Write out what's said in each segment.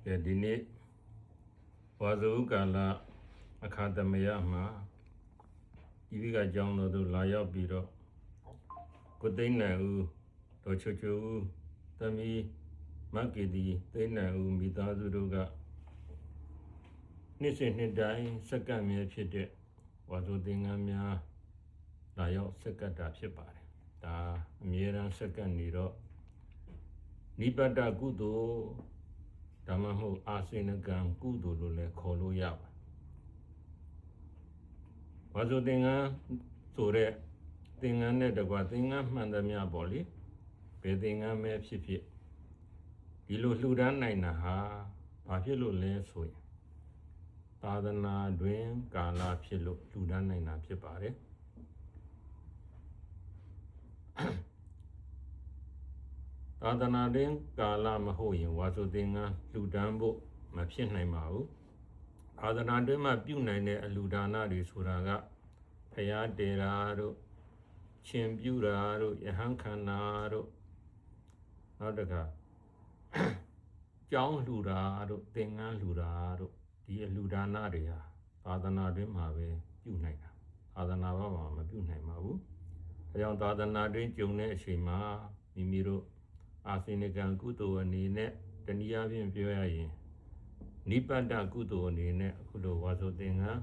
ဒီနေ့ဝါဇုကာလအခါသမယမှာဒီကကြောင်းတော်သူလာရောက်ပြီးတော့ကိုသိန်းနိုင်ဦးတော်ချွချွဦးသမီးမက်ကီတီသိန်းနိုင်ဦးမိသားစုတို့ကနှစ်စဉ်နှစ်တိုင်းစက္ကန့်မြဲဖြစ်တဲ့ဝါဇုသင်္ကန်းများလာရောက်စက္ကန့်တာဖြစ်ပါတယ်ဒါအမြဲတမ်းစက္ကန့်နေတော့နိပတ္တကုသိုလ်ဒါမှမဟုတ်အာစေနကံကုသိုလ်လို့လည်းခေါ်လို့ရပါတယ်ဝါဇုသင်္ကန်းဆိုတဲ့သင်္ကန်းနဲ့တကွာသင်္ကန်းမှန်သမျှပေါ့လေဘယ်သင်္ကန်းပဲဖြစ်ဖြစ်ဒီလိုလှူဒါန်းနိုင်တာဟာဘာဖြစ်လို့လဲဆိုရင်သာသနာတွင်ကာလဖြစ်လို့လှူဒါန်းနိုင်တာဖြစ်ပါတယ်သာသနာတွင်ကာလမဟုတ်ရင်ဝါစုသင်္ကန်းလှူဒန်းဖို့မဖြစ်နိုင်ပါဘူးသာသနာတွင်မှာပြုနိုင်တဲ့အလှူဒါနတွေဆိုတာကဖရာတေရာတို့ရှင်ပြုတာတို့ယဟန်ခန္ဓာတို့နောက်တခါကျောင်းလှူတာတို့သင်္ကန်းလှူတာတို့ဒီအလှူဒါနတွေဟာသာသနာတွင်မှာပဲပြုနိုင်တာသာသနာ့ဘာမှမပြုနိုင်ပါဘူးအဲကြောင့်သာသနာတွင်ကြုံတဲ့အချိန်မှာမိမိတို့အာစေနကံကုသိုလ်အနေနဲ့တနည်းအားဖြင့်ပြောရရင်နိပတ္တကုသိုလ်အနေနဲ့အခုလိုဝါဆိုသင်္ကန်း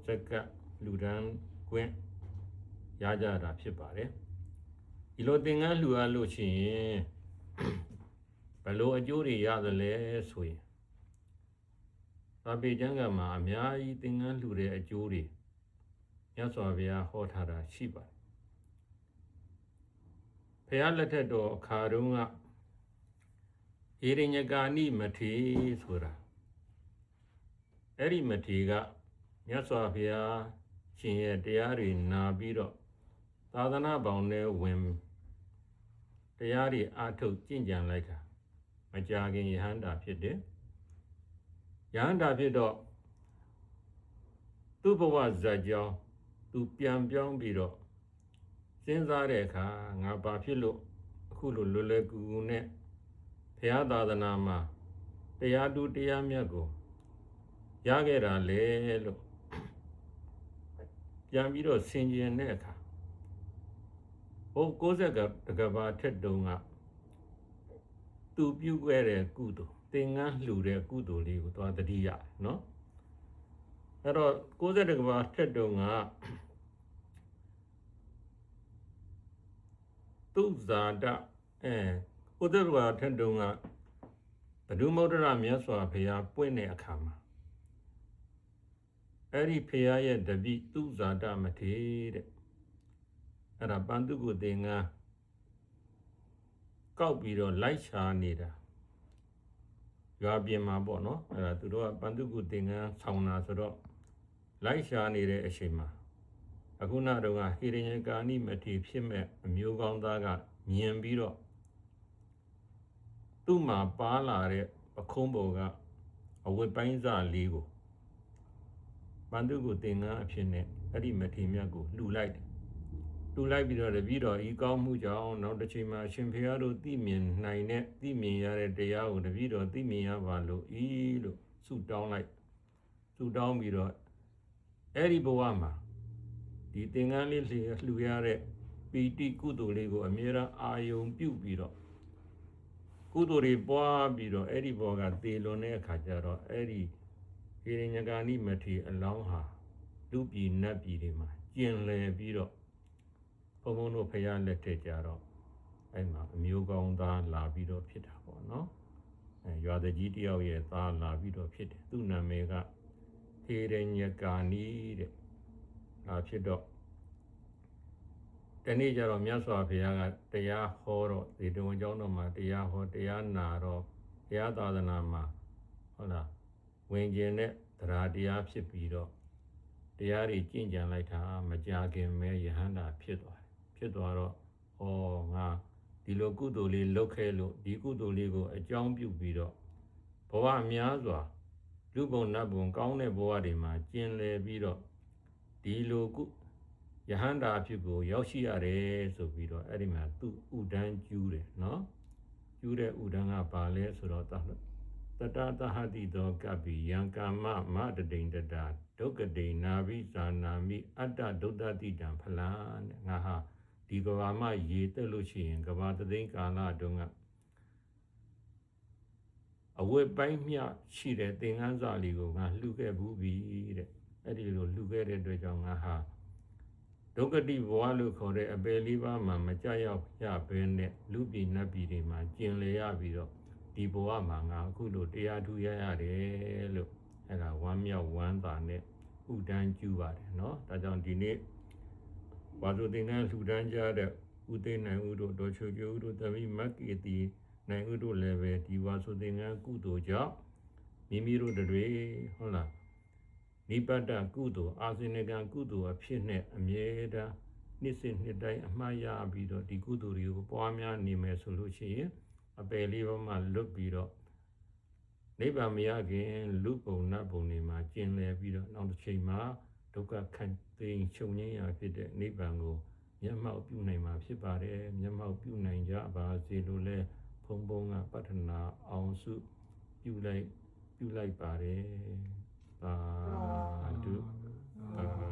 စက္ကပ်လှူဒန်းခွင့်ရကြတာဖြစ်ပါတယ်ဒီလိုသင်္ကန်းလှူရလို့ရှိရင်ဘယ်လိုအကျိုးတွေရသလဲဆိုရင်သာပေကျမ်းကမှာအများကြီးသင်္ကန်းလှူတဲ့အကျိုးတွေမြတ်စွာဘုရားဟောထားတာရှိပါတယ်ဘုရားလက်ထက်တော်အခါတုန်းကဟေရိညကာနိမထေဆိုတာအဲ့ဒီမထေကမြတ်စွာဘုရားရှင်ရဲ့တရားတွေနာပြီးတော့သာသနာပေါင်းနဲ့ဝင်တရားတွေအားထုတ်ကျင့်ကြံလိုက်တာမကြာခင်ယဟန္တာဖြစ်တယ်ယဟန္တာဖြစ်တော့သူ့ဘဝဇာတ်ကြောင်းသူပြန်ပြောင်းပြီးတော့စဉ်းစားတဲ့အခါငါဘာဖြစ်လို့အခုလိုလွယ်လွယ်ကူကူနဲ့ဘုရားသာသနာမှာတရားတူတရားမြတ်ကိုရခဲ့တာလေလို့ပြန်ပြီးတော့ဆင်ခြင်တဲ့အခါဟို60ကဘာထက်တုန်းကသူပြုခဲ့တဲ့ကုသိုလ်သင်္ကန်းလှူတဲ့ကုသိုလ်လေးကိုသွားတတိယနော်အဲ့တော့60ကဘာထက်တုန်းကသူဇာတ60ကဘာထက်တုန်းကဘဒုမௌဒရမြတ်စွာဘုရားပွင့်တဲ့အခါမှာအဲ့ဒီဘုရားရဲ့တပည့်သူဇာတမထေတဲ့အဲ့ဒါပန္တုကုသင်္ကန်းကောက်ပြီးတော့လိုက်ရှာနေတာရွာပြင်မှာပေါ့နော်အဲ့ဒါသူတို့ကပန္တုကုသင်္ကန်းဆောင်းတာဆိုတော့လိုက်ရှာနေတဲ့အချိန်မှာအခုနောက်တော့ဟိရညကာနိမထေဖြစ်မဲ့အမျိုးကောင်းသားကမြင်ပြီးတော့သူ့မှာပါလာတဲ့ပခုံးပေါ်ကအဝတ်ပိုင်းစလေးကိုပန္တုကုသင်္ကန်းအဖြစ်နဲ့အဲ့ဒီမထေမြတ်ကိုလှူလိုက်တယ်လှူလိုက်ပြီးတော့တပည့်တော်ဤကောင်းမှုကြောင့်နောက်တစ်ချိန်မှာရှင်ဘုရားတို့သိမြင်နိုင်တဲ့သိမြင်ရတဲ့တရားကိုတပည့်တော်သိမြင်ရပါလို့လို့ဆုတောင်းလိုက်ဆုတောင်းပြီးတော့အဲ့ဒီဘဝမှာဒီသင်္ကန်းလေးလှူရတဲ့ပီတိကုသိုလ်လေးကိုအမြဲတမ်းအာယုံပြုပြီးတော့ကုသိုလ်တွေပွားပြီးတော့အဲ့ဒီဘောကသေလွန်တဲ့အခါကျတော့အဲ့ဒီဟိရညကာနိမထေအလောင်းဟာလူပြည်နတ်ပြည်တွေမှာကျင်လည်ပြီးတော့ဘုံဘုံတို့ဖရာလက်ထက်ကြတော့အဲ့မှာအမျိုးကောင်းသားလာပြီးတော့ဖြစ်တာပေါ့နော်ရွာတကြီးတယောက်ရဲ့သားလာပြီးတော့ဖြစ်တယ်သူ့နာမည်ကဟိရညကာနိတဲ့ဖြစ်တော့တနေ့ကျတော့မြတ်စွာဘုရားကတရားဟောတော့ဒီတုံကျောင်းတော်မှာတရားဟောတရားနာတော့တရားသာသနာမှာဟုတ်လားဝင်ကျင်တဲ့တရားတရားဖြစ်ပြီးတော့တရားတွေကျင့်ကြံလိုက်တာမကြာခင်ပဲယဟန္တာဖြစ်သွားတော့ငါဒီလိုကုသိုလ်လေးလုပ်ခဲ့လို့ဒီကုသိုလ်လေးကိုအကြောင်းပြုပြီးတော့ဘဝများစွာလူဘုံနတ်ဘုံကောင်းတဲ့ဘဝတွေမှာကျင်လည်ပြီးတော့ဒီလိုယဟန္တာဖြစ်ကိုရောက်ရှိရတယ်ဆိုပြီးတော့အဲ့ဒီမှာသူဥဒန်းကျူးတယ်နော်ကျူးတဲ့ဥဒန်းကဘာလဲဆိုတော့ တတသဟတိသောကပ္ပိယံကာမမတတိန်တတာဒုက္ကတိနာဘိဇာနာမိအတ္တဒုတ္တတိတံဖလံတဲ့ငါဟာဒီကဘာမှရေတက်လို့ရှိရင်ကဘာတသိန်းကာလတုန်းကအဝတ်ပိုင်းမြရှိတဲ့သင်္ကန်းစာလေးကိုငါလှူခဲ့ဘူးပြီတဲ့အဲ့ဒီလိုလှူခဲ့တဲ့အတွက်ကြောင့်ငါဟာဒုက္ကတိဘဝလို့ခေါ်တဲ့အပယ်လေးပါးမှာမကြောက်ရောက်ရဘဲနဲ့လူပြည်နတ်ပြည်တွေမှာကျင်လည်ရပြီးတော့ဒီဘဝမှာငါအခုလိုတရားထူရရတယ်လို့အဲ့ဒါဝမ်းမြောက်ဝမ်းသာနဲ့ဥဒန်းကျူးပါတယ်เนาะဒါကြောင့်ဒီနေ့ဝါဆိုသင်္ကန်းလှူဒန်းကြတဲ့ဥသိနိုင်ဥတို့ဒေါ်ချိုချိုဥတို့သမီးမက်ကေတီနိုင်ဥတို့လည်းပဲဒီဝါဆိုသင်္ကန်းကုသိုလ်ကြောင့်မိမိတို့တွေဟုတ်လားနိပတ္တကုသိုလ်အာဇိနကံကုသိုလ်အဖြစ်နဲ့အမြဲတမ်းနှစ်စဉ်နှစ်တိုင်းအမှားရပြီးတော့ဒီကုသိုလ်တွေကိုပွားများနေမယ်ဆိုလို့ရှိရင်အပယ်လေးပါးမှလွတ်ပြီးတော့နိဗ္ဗာန်မရခင်လူပုံနတ်ပုံတွေမှာကျင်လည်ပြီးတော့နောက်တစ်ချိန်မှာဒုက္ခခံသိမ်းချုပ်ငြိမ်းရာဖြစ်တဲ့နိဗ္ဗာန်ကိုမျက်မှောက်ပြုနိုင်မှာဖြစ်ပါတယ်မျက်မှောက်ပြုနိုင်ကြပါစေလို့လဲဘုံဘုံကပတ္ထနာအောင်စုပြုလိုက်ပါတယ်သာဓုသာ